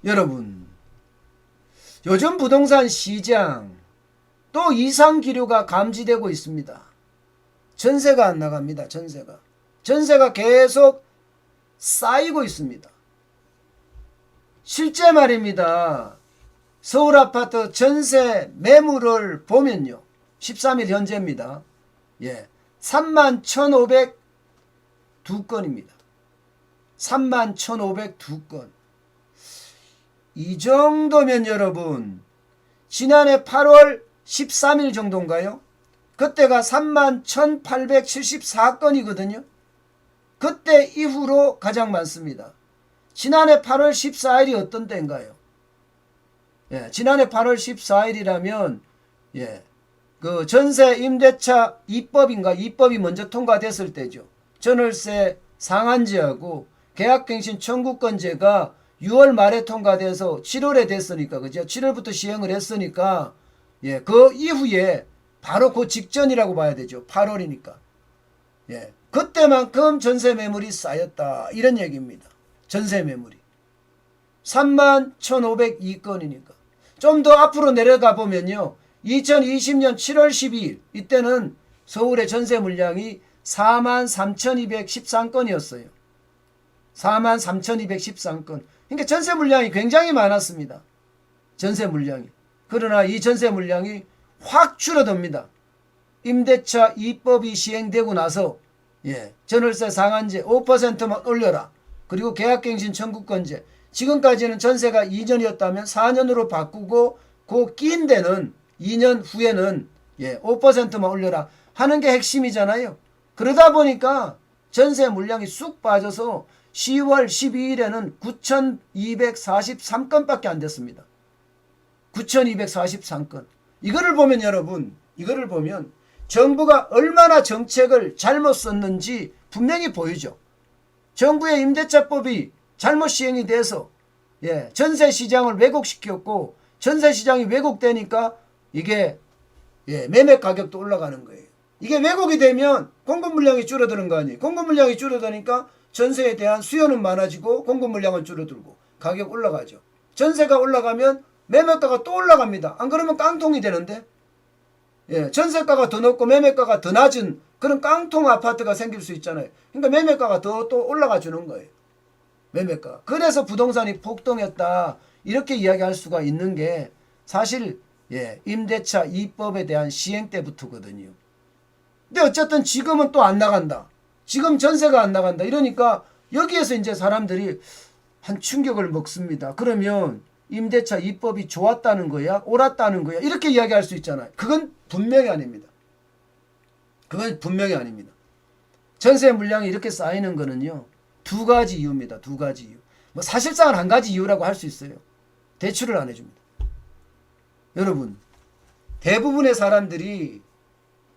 여러분, 요즘 부동산 시장 또 이상 기류가 감지되고 있습니다. 전세가 안 나갑니다. 전세가 계속 쌓이고 있습니다. 실제 말입니다. 서울 아파트 전세 매물을 보면요, 13일 현재입니다. 31,502건입니다. 31,502건. 이 정도면 여러분, 지난해 8월 13일 정도인가요? 그때가 31,874건이거든요. 그때 이후로 가장 많습니다. 지난해 8월 14일이 어떤 때인가요? 지난해 8월 14일이라면 그 전세 임대차 2법인가 2법이 먼저 통과됐을 때죠. 전월세 상한제하고 계약갱신 청구권제가 6월 말에 통과돼서 7월에 됐으니까, 그죠? 7월부터 시행을 했으니까, 그 이후에 바로 그 직전이라고 봐야 되죠. 8월이니까. 그때만큼 전세 매물이 쌓였다, 이런 얘기입니다. 전세 매물이 31,502건이니까 좀 더 앞으로 내려가 보면요, 2020년 7월 12일 이때는 서울의 전세 물량이 43,213건이었어요. 43,213건. 그러니까 전세 물량이 굉장히 많았습니다. 전세 물량이. 그러나 이 전세 물량이 확 줄어듭니다. 임대차 2법이 시행되고 나서 전월세 상한제 5%만 올려라. 그리고 계약갱신 청구권제. 지금까지는 전세가 2년이었다면 4년으로 바꾸고 그 낀 데는 2년 후에는 5%만 올려라 하는 게 핵심이잖아요. 그러다 보니까 전세 물량이 쑥 빠져서 10월 12일에는 9,243건밖에 안 됐습니다. 9,243건. 이거를 보면 여러분, 이거를 보면 정부가 얼마나 정책을 잘못 썼는지 분명히 보이죠. 정부의 임대차법이 잘못 시행이 돼서 전세 시장을 왜곡시켰고, 전세 시장이 왜곡되니까 이게 매매 가격도 올라가는 거예요. 이게 왜곡이 되면 공급 물량이 줄어드는 거 아니에요. 공급 물량이 줄어드니까 전세에 대한 수요는 많아지고 공급 물량은 줄어들고 가격 올라가죠. 전세가 올라가면 매매가가 또 올라갑니다. 안 그러면 깡통이 되는데, 전세가가 더 높고 매매가가 더 낮은 그런 깡통 아파트가 생길 수 있잖아요. 그러니까 매매가가 더 또 올라가 주는 거예요. 매매가. 그래서 부동산이 폭등했다, 이렇게 이야기할 수가 있는 게 사실 임대차 2법에 대한 시행 때부터거든요. 근데 어쨌든 지금은 또 안 나간다. 지금 전세가 안 나간다. 이러니까 여기에서 이제 사람들이 한 충격을 먹습니다. 그러면 임대차 2법이 좋았다는 거야? 옳았다는 거야? 이렇게 이야기할 수 있잖아요. 그건 분명히 아닙니다. 그건 분명히 아닙니다. 전세 물량이 이렇게 쌓이는 거는요, 두 가지 이유입니다. 두 가지 이유. 뭐 사실상은 한 가지 이유라고 할 수 있어요. 대출을 안 해줍니다. 여러분, 대부분의 사람들이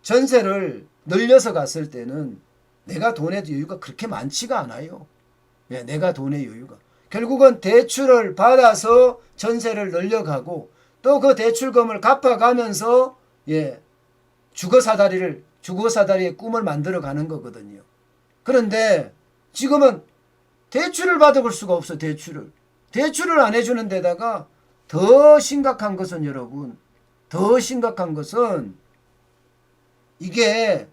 전세를 늘려서 갔을 때는 내가 돈의 여유가 그렇게 많지가 않아요. 내가 돈의 여유가. 결국은 대출을 받아서 전세를 늘려가고 또 그 대출금을 갚아가면서 주거사다리의 꿈을 만들어가는 거거든요. 그런데 지금은 대출을 받아볼 수가 없어. 대출을 안 해주는 데다가 더 심각한 것은 여러분, 더 심각한 것은 이게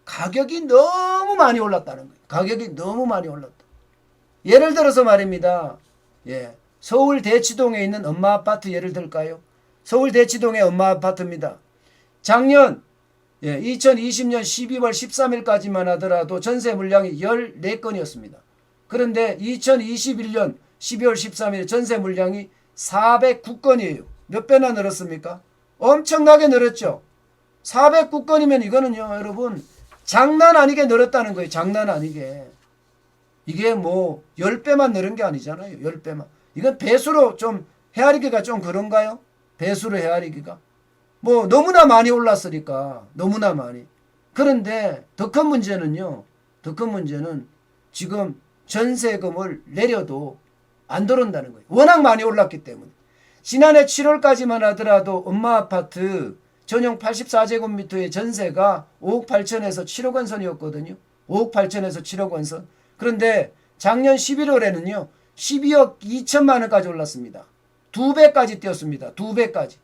가격이 너무 많이 올랐다는 거예요. 가격이 너무 많이 올랐다. 예를 들어서 말입니다. 서울 대치동에 있는 엄마 아파트 예를 들까요? 서울 대치동의 엄마 아파트입니다. 작년 2020년 12월 13일까지만 하더라도 전세 물량이 14건이었습니다. 그런데 2021년 12월 13일 전세 물량이 409건이에요. 몇 배나 늘었습니까? 엄청나게 늘었죠. 409건이면 이거는요, 여러분, 장난 아니게 늘었다는 거예요. 장난 아니게. 이게 뭐 10배만 늘은 게 아니잖아요. 10배만. 이건 배수로 좀 헤아리기가 좀 그런가요? 배수로 헤아리기가. 뭐 너무나 많이 올랐으니까. 너무나 많이. 그런데 더 큰 문제는요. 더 큰 문제는 지금 전세금을 내려도 안 들어온다는 거예요. 워낙 많이 올랐기 때문에. 지난해 7월까지만 하더라도 엄마 아파트 전용 84제곱미터의 전세가 5억 8천에서 7억 원 선이었거든요. 5억 8천에서 7억 원 선. 그런데 작년 11월에는요. 12억 2천만 원까지 올랐습니다. 2배까지 뛰었습니다. 2배까지.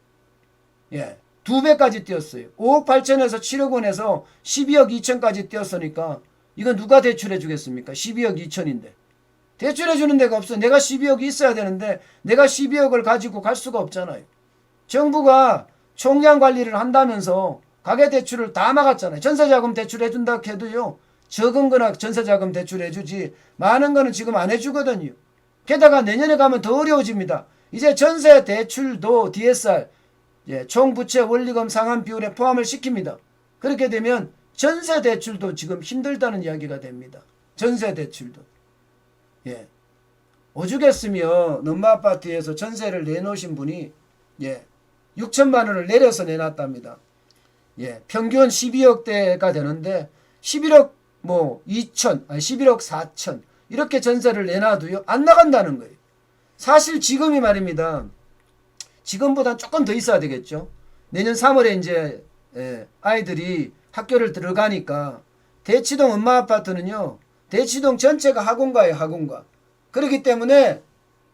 예. 2배까지 뛰었어요. 5억 8천에서 7억 원에서 12억 2천까지 뛰었으니까 이건 누가 대출해 주겠습니까? 12억 2천인데. 대출해 주는 데가 없어. 내가 12억이 있어야 되는데 내가 12억을 가지고 갈 수가 없잖아요. 정부가 총량 관리를 한다면서 가계대출을 다 막았잖아요. 전세자금 대출해 준다 해도요. 적은 거나 전세자금 대출해 주지 많은 거는 지금 안 해주거든요. 게다가 내년에 가면 더 어려워집니다. 이제 전세 대출도 DSR 총부채 원리금 상환 비율에 포함을 시킵니다. 그렇게 되면 전세 대출도 지금 힘들다는 이야기가 됩니다. 전세 대출도. 예. 오죽했으면 엄마 아파트에서 전세를 내놓으신 분이 6천만 원을 내려서 내놨답니다. 평균 12억대가 되는데 11억 11억 4천 이렇게 전세를 내놔도요 안 나간다는 거예요. 사실 지금이 말입니다. 지금보다 조금 더 있어야 되겠죠. 내년 3월에 이제 아이들이 학교를 들어가니까 대치동 엄마 아파트는요. 대치동 전체가 학원가예요. 학원가. 그렇기 때문에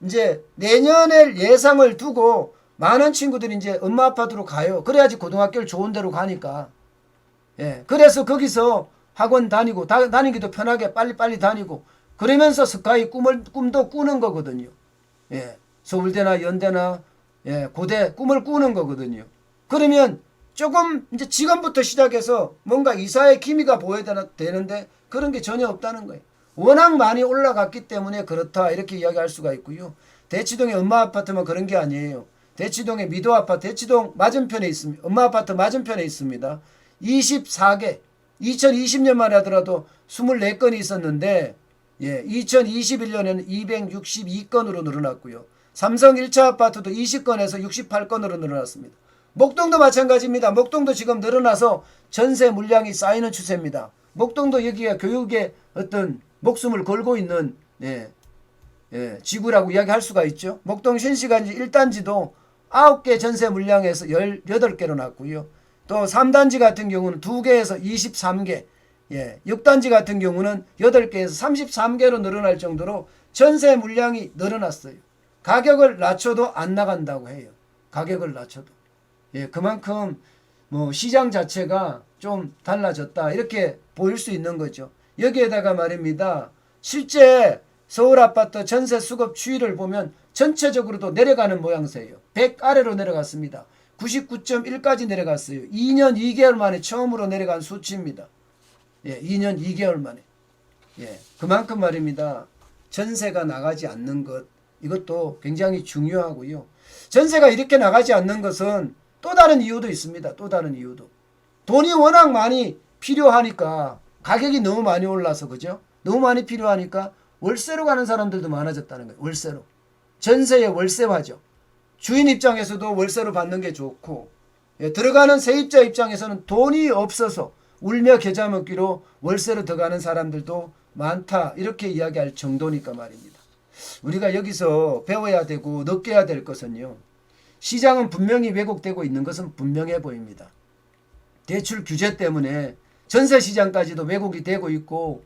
이제 내년에 예상을 두고 많은 친구들이 이제 엄마 아파트로 가요. 그래야지 고등학교를 좋은 데로 가니까. 그래서 거기서 학원 다니고 다니기도 편하게 빨리빨리 다니고 그러면서 스카이 꿈도 꾸는 거거든요. 서울대나 연대나 고대 꿈을 꾸는 거거든요. 그러면 조금 이제 지금부터 시작해서 뭔가 이사의 기미가 보여야 되는데 그런 게 전혀 없다는 거예요. 워낙 많이 올라갔기 때문에 그렇다 이렇게 이야기할 수가 있고요. 대치동의 엄마 아파트만 그런 게 아니에요. 대치동의 미도 아파트 대치동 맞은편에 있습니다. 엄마 아파트 맞은편에 있습니다. 24개 2020년만 하더라도 24건이 있었는데 2021년에는 262건으로 늘어났고요. 삼성 1차 아파트도 20건에서 68건으로 늘어났습니다. 목동도 마찬가지입니다. 목동도 지금 늘어나서 전세 물량이 쌓이는 추세입니다. 목동도 여기가 교육에 어떤 목숨을 걸고 있는 지구라고 이야기할 수가 있죠. 목동 신시간지 1단지도 9개 전세 물량에서 18개로 났고요. 또 3단지 같은 경우는 2개에서 23개 6단지 같은 경우는 8개에서 33개로 늘어날 정도로 전세 물량이 늘어났어요. 가격을 낮춰도 안 나간다고 해요. 가격을 낮춰도. 그만큼 시장 자체가 좀 달라졌다 이렇게 보일 수 있는 거죠. 여기에다가 말입니다. 실제 서울 아파트 전세 수급 추이를 보면 전체적으로도 내려가는 모양새예요. 100 아래로 내려갔습니다. 99.1까지 내려갔어요. 2년 2개월 만에 처음으로 내려간 수치입니다. 2년 2개월 만에. 그만큼 말입니다. 전세가 나가지 않는 것 이것도 굉장히 중요하고요. 전세가 이렇게 나가지 않는 것은 또 다른 이유도 있습니다. 또 다른 이유도. 돈이 워낙 많이 필요하니까 가격이 너무 많이 올라서 그죠? 너무 많이 필요하니까 월세로 가는 사람들도 많아졌다는 거예요. 월세로. 전세의 월세화죠. 주인 입장에서도 월세로 받는 게 좋고 들어가는 세입자 입장에서는 돈이 없어서 울며 겨자 먹기로 월세로 들어가는 사람들도 많다. 이렇게 이야기할 정도니까 말입니다. 우리가 여기서 배워야 되고 느껴야 될 것은요. 시장은 분명히 왜곡되고 있는 것은 분명해 보입니다. 대출 규제 때문에 전세 시장까지도 왜곡이 되고 있고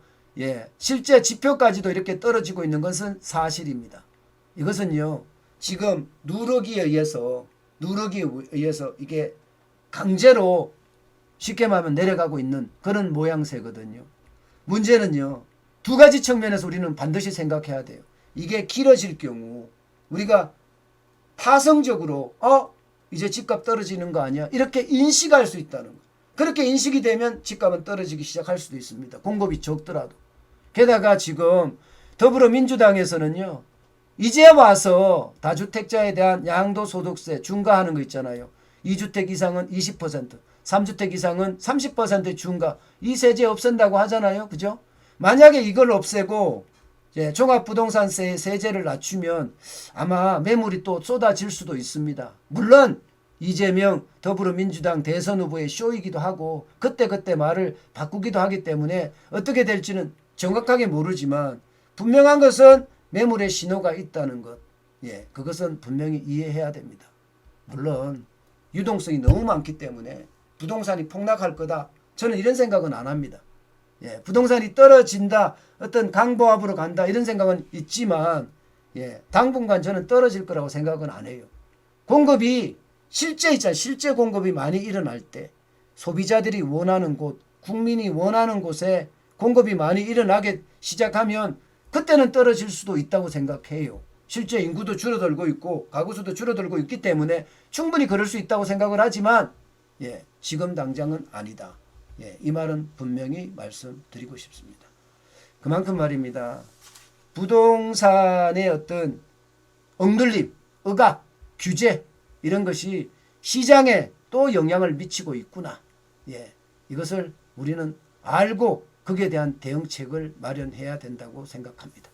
실제 지표까지도 이렇게 떨어지고 있는 것은 사실입니다. 이것은요. 지금 누르기에 의해서 이게 강제로 쉽게 말하면 내려가고 있는 그런 모양새거든요. 문제는요. 두 가지 측면에서 우리는 반드시 생각해야 돼요. 이게 길어질 경우 우리가 파성적으로 이제 집값 떨어지는 거 아니야? 이렇게 인식할 수 있다는 거. 그렇게 인식이 되면 집값은 떨어지기 시작할 수도 있습니다. 공급이 적더라도. 게다가 지금 더불어민주당에서는요. 이제 와서 다주택자에 대한 양도소득세 중과하는 거 있잖아요. 2주택 이상은 20%, 3주택 이상은 30% 중과. 이 세제 없앤다고 하잖아요. 그죠? 만약에 이걸 없애고 종합부동산세 세제를 낮추면 아마 매물이 또 쏟아질 수도 있습니다. 물론 이재명 더불어민주당 대선 후보의 쇼이기도 하고 그때그때 말을 바꾸기도 하기 때문에 어떻게 될지는 정확하게 모르지만 분명한 것은 매물의 신호가 있다는 것. 그것은 분명히 이해해야 됩니다. 물론 유동성이 너무 많기 때문에 부동산이 폭락할 거다. 저는 이런 생각은 안 합니다. 부동산이 떨어진다. 어떤 강보합으로 간다. 이런 생각은 있지만 예, 당분간 저는 떨어질 거라고 생각은 안 해요. 공급이 실제 공급이 많이 일어날 때 소비자들이 원하는 곳, 국민이 원하는 곳에 공급이 많이 일어나게 시작하면 그때는 떨어질 수도 있다고 생각해요. 실제 인구도 줄어들고 있고 가구 수도 줄어들고 있기 때문에 충분히 그럴 수 있다고 생각을 하지만 예, 지금 당장은 아니다. 예, 이 말은 분명히 말씀드리고 싶습니다. 그만큼 말입니다. 부동산의 어떤 억눌림, 억압, 규제 이런 것이 시장에 또 영향을 미치고 있구나. 예, 이것을 우리는 알고 거기에 대한 대응책을 마련해야 된다고 생각합니다.